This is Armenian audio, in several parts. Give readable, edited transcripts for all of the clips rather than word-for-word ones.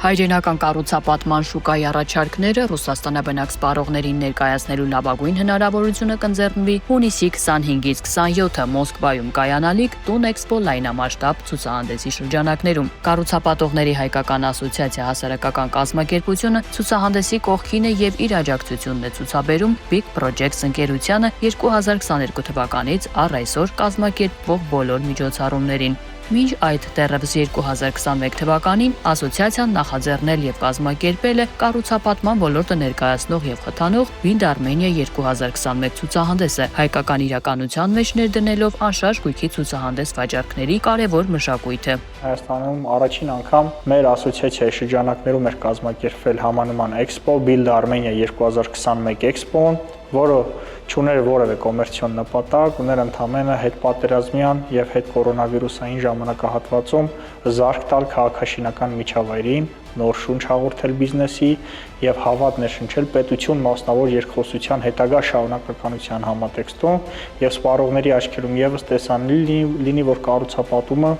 Հայրենական կառուցապատման շուկայի առաջարկները Ռուսաստանաբնակ սպառողներին ներկայացնելու լավագույն հնարավորությունը կընձեռնվի հունիսի 25-ից 27-ը Մոսկվայում կայանալիք Տուն Էքսպո լայնամասշտաբ ցուցահանդեսի շրջանակներում։ Կառուցապատողների հայկական ասոցիացիա հասարակական կազմակերպությունը ցուցահանդեսի կողքին է եւ իր աջակցությունն է ցուցաբերում Big Projects ընկերությանը 2022 թվականից առ այսօր կազմակերպվող բոլոր միջոցառումներին։ Մինչ այդ դեռևս 2021 թվականին ասոցիացիան նախաձեռնել եւ կազմակերպել է կառուցապատման ոլորտը ներկայացնող եւ խթանող Wind Armenia 2021 ցուցահանդեսը, հայկական իրականության մեջ ներդնելով անշարժ գույքի ցուցահանդես վաճառքների կարևոր մշակույթը։ Հայաստանում առաջին անգամ մեր ասոցիացիայի շրջանակներում էր կազմակերպվել համանման Expo Build Armenia 2021 Expo-ն, որը չուներ որևէ կոմերցիոն նպատակ, ուներ ընդամենը հետպատերազմյան եւ հետկորոնավիրուսային ժամանակահատվածում զարկ տալ քաղաքաշինական միջավայրին, նոր շունչ հաղորդել բիզնեսի եւ հավատ ներշնչել պետություն մասնավոր երկխոսության հետագա շարունակականության համատեքստում եւ սպառողների աչքերում եւս տեսանելի լինի, որ կառուցապատումը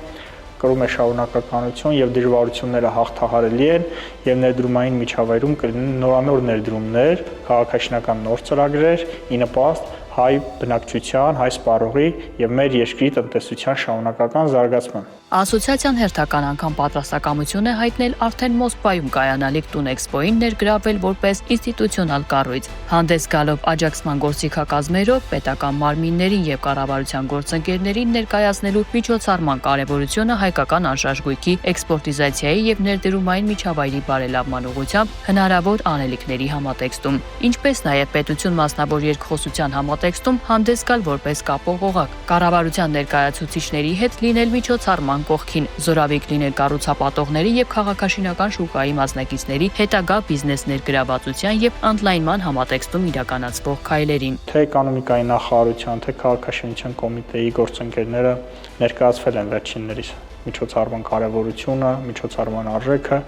կրում է շարունակականություն եւ դժվարությունները հաղթահարելի են եւ ներդրումային միջավայրում կլինեն նորանոր ներդրումներ, քաղաքաշինական նոր ծրագրեր, ի նպաստ հայ բնակչության, հայ սպառողի եւ մեր երկրի տնտեսության շարունակական զարգացման։ Ասոցիացիան հերթական անգամ պատրաստակամություն է հայտնել արդեն Մոսկվայում կայանալիք Տուն Էքսպոին ներգրավել որպես ինստիտուցիոնալ կառույց։ Հանդես գալով աջակցման գործիքակազմերով պետական մարմիններին եւ կառավարության գործընկերներին ներկայացնելու միջոցառման կարեւորությունը հայկական անշարժ գույքի էքսպորտիզացիայի եւ ներդրումային միջավայրի բարելավման ուղղությամբ հնարավոր անելիքների համատեքստում, ինչպես նաեւ պետություն մասնավոր երկխոսության համատեքստում հանդես գալ որպես կապող օղակ, կառավարության ներկայացուցիչների հետ լինել միջոցառման կողքին, զորավիք լինել կառուցապատողների եւ քաղաքաշինական շուկայի մասնակիցների հետագա բիզնես ներգրավվածության եւ ընդլայնման համատեքստում իրականացվող քայլերին։ Թե էկոնոմիկայի նախարարության, թե քաղաքաշինության կոմիտեի գործընկերները ներկայացվել են վերջիններիս միջոցառման կարևորությունը, միջոցառման արժեքը,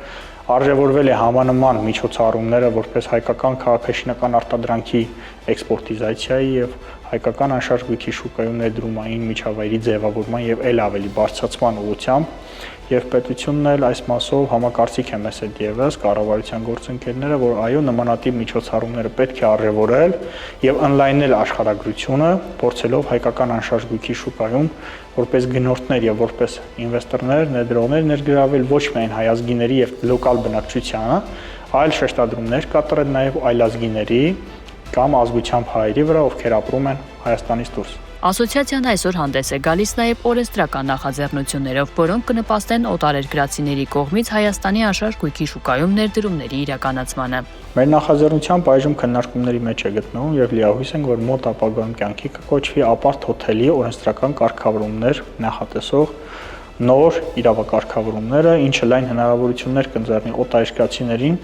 արժևորվել է համանման միջոցառումները որպես հայկական քաղաքաշինական արտադրանքի էքսպորտիզացիայի եւ հայկական անշարժ գույքի շուկայում ներդրումային միջավայրի ձևավորման եւ ել ավելի բարձրացման ուղղությամբ եւ պետությունն էլ այս մասով համակարծիք է մեզ հետ եւս կառավարության գործընկերները, որ այո նմանատիպ միջոցառումները պետք է արժևորել եւ ընդլայնել աշխարհագրությունը, փորձելով հայկական անշարժ գույքի շուկայում որպես գնորդներ եւ որպես ինվեստորներ, ներդրողներ ներգրավել ոչ միայն հայազգիների եւ լոկալ բնակչությանը, այլ շեշտադրումներ կատարել նաեւ այլազգիների կամ ազգությամբ հայերի վրա, ովքեր ապրում են Հայաստանից դուրս։ Ասոցիացիան այսօր հանդես է գալիս նաև օրենսդրական նախաձեռնություններով, որոնք կնպաստեն օտարերկրացիների կողմից Հայաստանի անշարժ գույքի շուկայում ներդրումների իրականացմանը։ Մեր նախաձեռնության բաժնում քննարկումների մեջ է գտնվում եւ լիահույս ենք, որ մոտ ապագայում կյանքի կկոչվի ապարտ հոթելի օրենսդրական կարգավորումներ նախատեսող նոր իրավակարգավորումները, ինչը լայն հնարավորություններ կընձեռնի օտարերկրացիներին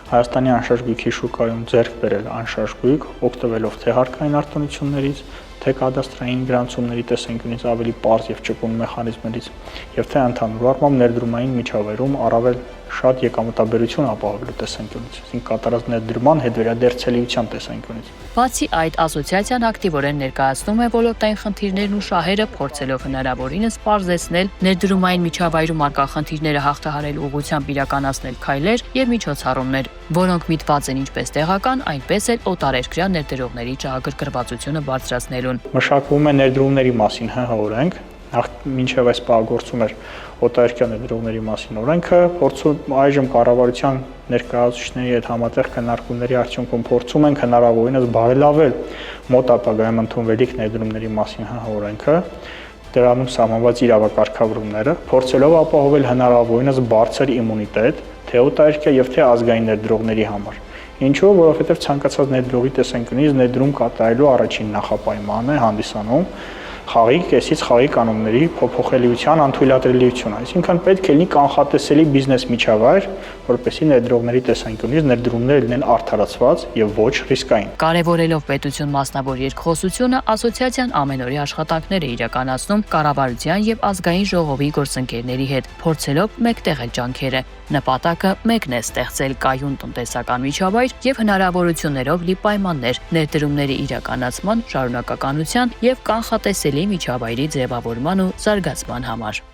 Հայաստանի անշարժ գույքի շուկայում ձեռք բերել անշարժ գույք, օգտվելով թե հարկային արտոնություններից, թե կադաստրային գրանցումների տեսանկյունից ավելի պարզ եւ ճկուն մեխանիզմներից, եւ թե ընդհանուր առմամբ ներդրումային միջավայրում առավել շատ եկամտաբերություն ապահովելու տեսանկյունից, այսինքն կատարած ներդրման հետ վերադարձելիության տեսանկյունից։ Բացի այդ, ասոցիացիան ակտիվորեն ներկայացնում է ոլորտային խնդիրներն ու շահերը, փորձելով հնարավորինս պարզեցնել ներդրումային միջավայրում արկա խնդիրները հաղթահարելու ուղղությամբ իրականացնել քայլեր եւ միջոցառումներ, որոնք միտված են ինչպես տեղական, այնպես էլ օտարերկրյա ներդրողների ճակատագրվածությունը բարձրացնելուն։ Մշակվում է ներդրումների մասին օրենք, մինչև այս պահագործում էր օտարերկրյա ներդրողների մասին օրենքը, այժմ կառավարության ներկայացուցիչների հետ համատեղ քննարկումների արդյունքում փորձում ենք հնարավորինս բարելավել մոտ ապագայում ընդունվելիք ներդրումների մասին օրենքը, դրանում սահմանված իրավակարգավորումները, փորձելով ապահովել հնարավորինս բարձր իմունիտետ թե օտարերկրյա եւ թե ազգային ներդրողների համար։ Ինչու, որովհետեւ ցանկացած ներդրողի տեսանկյունից ներդրում կատարելու առաջին նախապայմանը հանդիսանում խաղի կեսից խաղի կանոնների փոփոխելիության անթույլատրելիությունը, այսինքն պետք է լինի կանխատեսելի բիզնես միջավայր, որպեսզի ներդրողների տեսանկյունից ներդրումները լինեն արդարացված եւ ոչ ռիսկային։ Կարևորելով պետություն մասնավոր երկխոսությունը, ասոցիացիան ամենօրյա աշխատանքներ է իրականացնում կառավարության եւ ազգային ժողովի գործընկերների հետ, փորձելով մեկտեղել ջանքերը։ Նպատակը մեկն է ստեղծել կայուն տնտեսական միջավայր եւ հնարավորություններով լի պայմաններ ներդրումների իրականացման, շարունակականության եւ կանխատեսելի միջավայրի ձևավորման ու զարգացման համար։